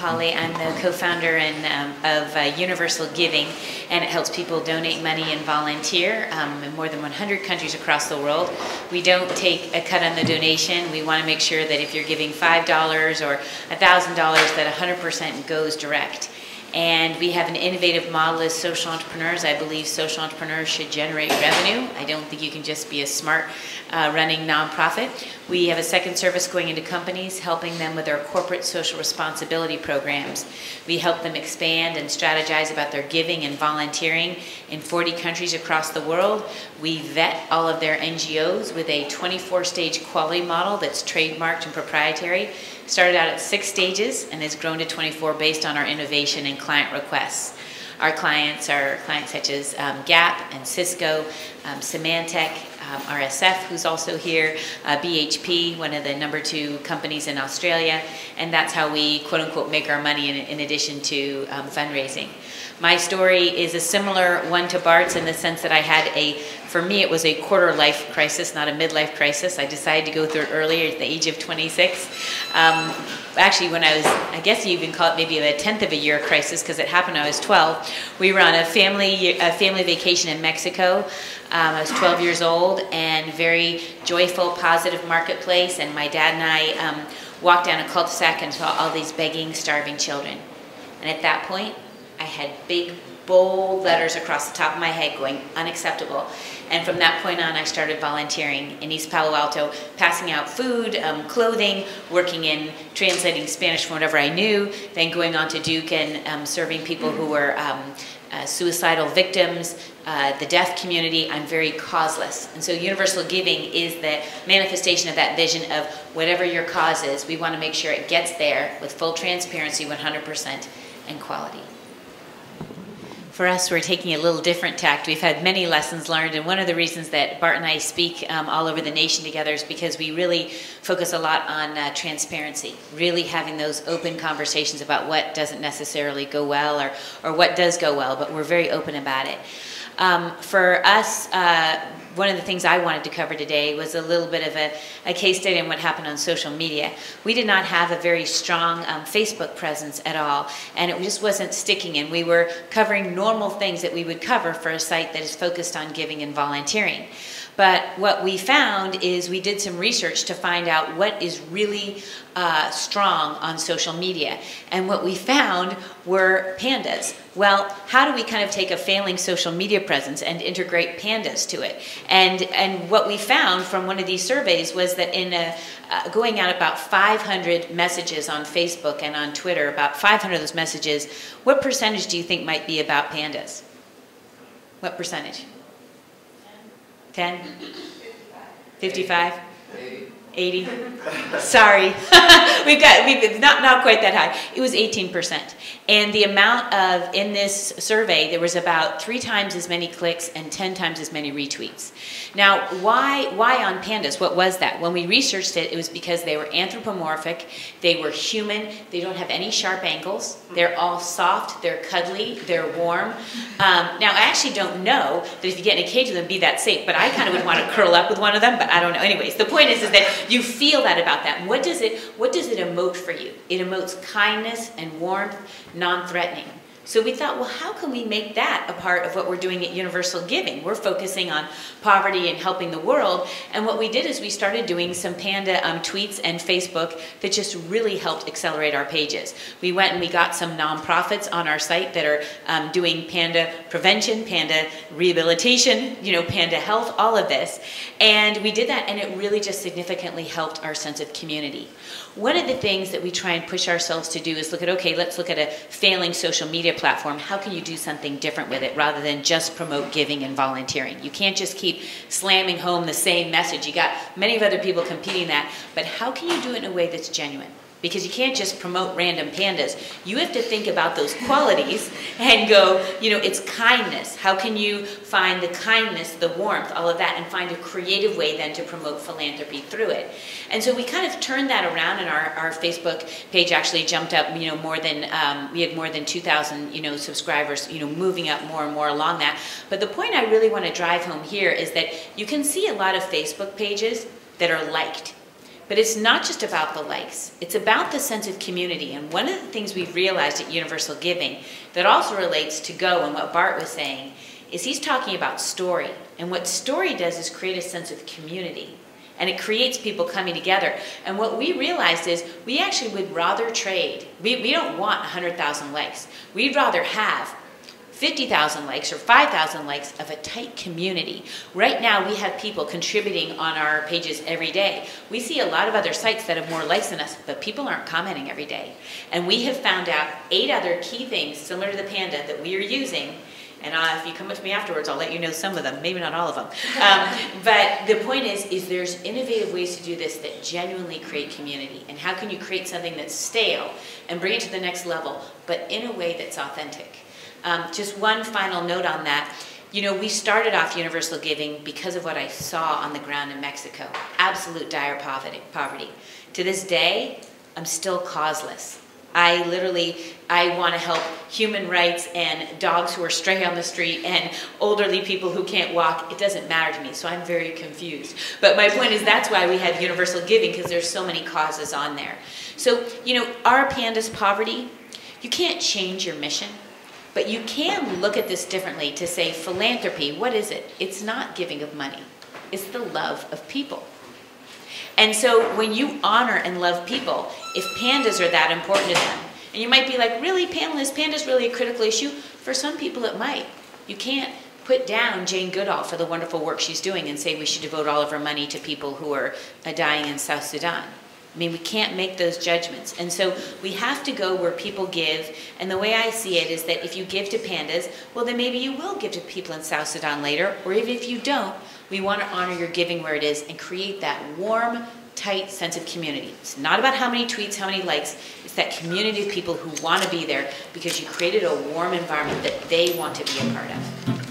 Hawley. I'm the co-founder of Universal Giving, and it helps people donate money and volunteer in more than 100 countries across the world. We don't take a cut on the donation. We want to make sure that if you're giving $5 or $1,000, that 100% goes direct. And we have an innovative model as social entrepreneurs. I believe social entrepreneurs should generate revenue. I don't think you can just be a smart running nonprofit. We have a second service going into companies, helping them with their corporate social responsibility programs. We help them expand and strategize about their giving and volunteering in 40 countries across the world. We vet all of their NGOs with a 24-stage quality model that's trademarked and proprietary. Started out at 6 stages and has grown to 24 based on our innovation and client requests. Our clients are clients such as Gap and Cisco, Symantec, RSF, who's also here, BHP, one of the #2 companies in Australia, and that's how we quote-unquote make our money in addition to fundraising. My story is a similar one to Bart's in the sense that I had for me it was a quarter life crisis, not a midlife crisis. I decided to go through it earlier at the age of 26. Actually, when I was, I guess you even call it maybe a 10th of a year crisis because it happened when I was 12. We were on a family vacation in Mexico. I was 12 years old and very joyful, positive marketplace, and my dad and I walked down a cul-de-sac and saw all these begging, starving children. And at that point, I had big, bold letters across the top of my head going, unacceptable. And from that point on, I started volunteering in East Palo Alto, passing out food, clothing, working in translating Spanish from whatever I knew, then going on to Duke and serving people who were suicidal victims, the deaf community. I'm very causeless. And so Universal Giving is the manifestation of that vision of whatever your cause is, we want to make sure it gets there with full transparency, 100%, and quality. For us, we're taking a little different tact. We've had many lessons learned, and one of the reasons that Bart and I speak all over the nation together is because we really focus a lot on transparency, really having those open conversations about what doesn't necessarily go well or what does go well, but we're very open about it. For us, one of the things I wanted to cover today was a little bit of a case study on what happened on social media. We did not have a very strong Facebook presence at all, and it just wasn't sticking, and we were covering normal things that we would cover for a site that is focused on giving and volunteering. But what we found is we did some research to find out what is really strong on social media. And what we found were pandas. Well, how do we kind of take a failing social media presence and integrate pandas to it? And what we found from one of these surveys was that in going out about 500 messages on Facebook and on Twitter, about 500 of those messages, what percentage do you think might be about pandas? What percentage? 10? 55? 80? Sorry. we've not quite that high. It was 18%. And the amount of, in this survey, there was about 3 times as many clicks and 10 times as many retweets. Now, why on pandas? What was that? When we researched it, it was because they were anthropomorphic, they were human, they don't have any sharp angles, they're all soft, they're cuddly, they're warm. Now, I actually don't know that if you get in a cage with them, be that safe, but I kind of would want to curl up with one of them, but I don't know. Anyways, the point is that you feel that about that. What does it emote for you? It emotes kindness and warmth, non-threatening. So we thought, well, how can we make that a part of what we're doing at Universal Giving? We're focusing on poverty and helping the world. And what we did is we started doing some panda tweets and Facebook that just really helped accelerate our pages. We went and we got some nonprofits on our site that are doing panda prevention, panda rehabilitation, panda health, all of this. And we did that, and it really just significantly helped our sense of community. One of the things that we try and push ourselves to do is look at, okay, let's look at a failing social media platform. How can you do something different with it rather than just promote giving and volunteering? You can't just keep slamming home the same message. You got many of other people competing that, but how can you do it in a way that's genuine? Because you can't just promote random pandas. You have to think about those qualities and go, it's kindness. How can you find the kindness, the warmth, all of that, and find a creative way then to promote philanthropy through it? And so we kind of turned that around, and our Facebook page actually jumped up, more than, we had more than 2,000, subscribers, moving up more and more along that. But the point I really want to drive home here is that you can see a lot of Facebook pages that are liked. But it's not just about the likes. It's about the sense of community. And one of the things we've realized at Universal Giving that also relates to Go and what Bart was saying is he's talking about story. And what story does is create a sense of community. And it creates people coming together. And what we realized is we actually would rather trade. We don't want 100,000 likes. We'd rather have 50,000 likes or 5,000 likes of a tight community. Right now we have people contributing on our pages every day. We see a lot of other sites that have more likes than us, but people aren't commenting every day. And we have found out 8 other key things similar to the Panda that we are using. And if you come up to me afterwards, I'll let you know some of them, maybe not all of them. But the point is there's innovative ways to do this that genuinely create community. And how can you create something that's stale and bring it to the next level, but in a way that's authentic? Just one final note on that. You know, we started off Universal Giving because of what I saw on the ground in Mexico. Absolute dire poverty. To this day, I'm still causeless. I want to help human rights and dogs who are stray on the street and elderly people who can't walk. It doesn't matter to me, so I'm very confused. But my point is that's why we have Universal Giving, because there's so many causes on there. So, you know, our Panda's poverty, you can't change your mission. But you can look at this differently to say philanthropy, what is it? It's not giving of money. It's the love of people. And so when you honor and love people, if pandas are that important to them, and you might be like, really, Pamela, is pandas really a critical issue? For some people it might. You can't put down Jane Goodall for the wonderful work she's doing and say we should devote all of our money to people who are dying in South Sudan. I mean, we can't make those judgments. And so we have to go where people give. And the way I see it is that if you give to pandas, well, then maybe you will give to people in South Sudan later. Or even if you don't, we want to honor your giving where it is and create that warm, tight sense of community. It's not about how many tweets, how many likes. It's that community of people who want to be there because you created a warm environment that they want to be a part of.